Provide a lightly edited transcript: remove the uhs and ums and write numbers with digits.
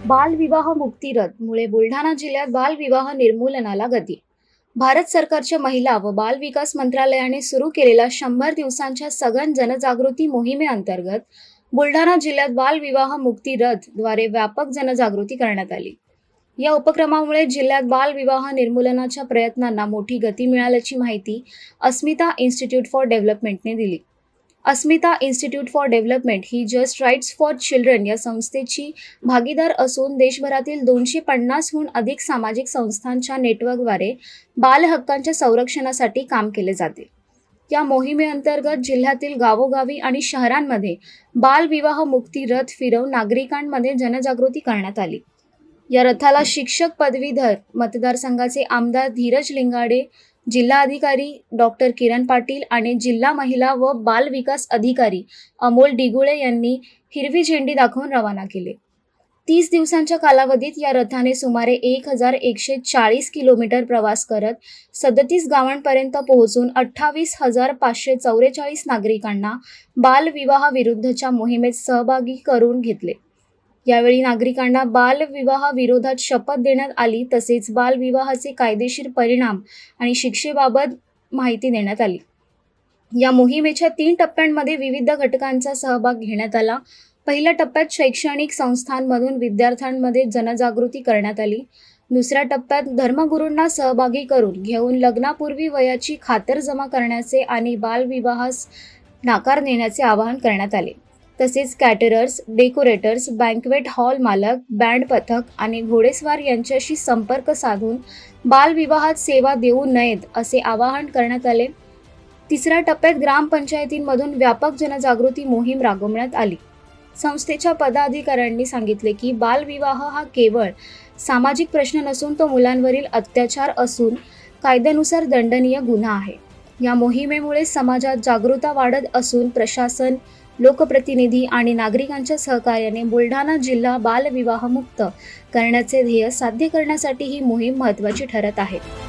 बालविवाह मुक्ती रथमुळे बुलढाणा जिल्ह्यात बालविवाह निर्मूलनाला गती. भारत सरकारच्या महिला व बाल विकास मंत्रालयाने सुरू केलेल्या 100 दिवसांच्या सघन जनजागृती मोहिमेअंतर्गत बुलढाणा जिल्ह्यात बालविवाह मुक्ती रथ द्वारे व्यापक जनजागृती करण्यात आली. या उपक्रमामुळे जिल्ह्यात बालविवाह निर्मूलनाच्या प्रयत्नांना मोठी गती मिळाल्याची माहिती अस्मिता इन्स्टिट्यूट फॉर डेव्हलपमेंटने दिली. अस्मिता इन्स्टिट्यूट फॉर डेव्हलपमेंट ही जस्ट राईट्स फॉर चिल्ड्रन या संस्थेची भागीदार असून देशभरातील 250हून अधिक सामाजिक संस्थांच्या नेटवर्कद्वारे बाल हक्कांच्या संरक्षणासाठी काम केले जाते. या मोहिमेअंतर्गत जिल्ह्यातील गावोगावी आणि शहरांमध्ये बालविवाह मुक्ती रथ फिरवून नागरिकांमध्ये जनजागृती करण्यात आली. या रथाला शिक्षक पदवीधर मतदारसंघाचे आमदार धीरज लिंगाडे, जिल्हाधिकारी डॉक्टर किरण पाटील आणि जिल्हा महिला व बाल विकास अधिकारी अमोल डिगुळे यांनी हिरवी झेंडी दाखवून रवाना केले. 30 दिवसांच्या कालावधीत या रथाने सुमारे 1140 किलोमीटर प्रवास करत 37 गावांपर्यंत पोहोचून 28,544 नागरिकांना बालविवाहाविरुद्धच्या मोहिमेत सहभागी करून घेतले. यावेळी नागरिकांना बालविवाह विरोधात शपथ देण्यात आली. तसेच बालविवाहाचे कायदेशीर परिणाम आणि शिक्षेबाबत माहिती देण्यात आली. या मोहिमेच्या 3 टप्प्यांमध्ये विविध घटकांचा सहभाग घेण्यात आला. पहिल्या टप्प्यात शैक्षणिक संस्थांमधून विद्यार्थ्यांमध्ये जनजागृती करण्यात आली. दुसऱ्या टप्प्यात धर्मगुरूंना सहभागी करून घेऊन लग्नापूर्वी वयाची खातरजमा करण्याचे आणि बालविवाहास नाकार देण्याचे आवाहन करण्यात आले. तसेच कॅटरर्स, डेकोरेटर्स, बँक्वेट हॉल मालक, बँड पथक आणि घोडेस्वार यांच्याशी संपर्क साधून बालविवाहात सेवा देऊ नयेत असे आवाहन करण्यात आले. तिसऱ्या टप्प्यात ग्रामपंचायतींमधून व्यापक जनजागृती मोहीम राबवण्यात आली. संस्थेच्या पदाधिकाऱ्यांनी सांगितले की बालविवाह हा केवळ सामाजिक प्रश्न नसून तो मुलांवरील अत्याचार असून कायद्यानुसार दंडनीय गुन्हा आहे. या मोहिमेमुळे समाजात जागरूकता वाढत असून प्रशासन, लोकप्रतिनिधी आणि नागरिकांच्या सहकार्याने बुलढाणा जिल्हा बालविवाहमुक्त करण्याचे ध्येय साध्य करण्यासाठी ही मोहीम महत्त्वाची ठरत आहे.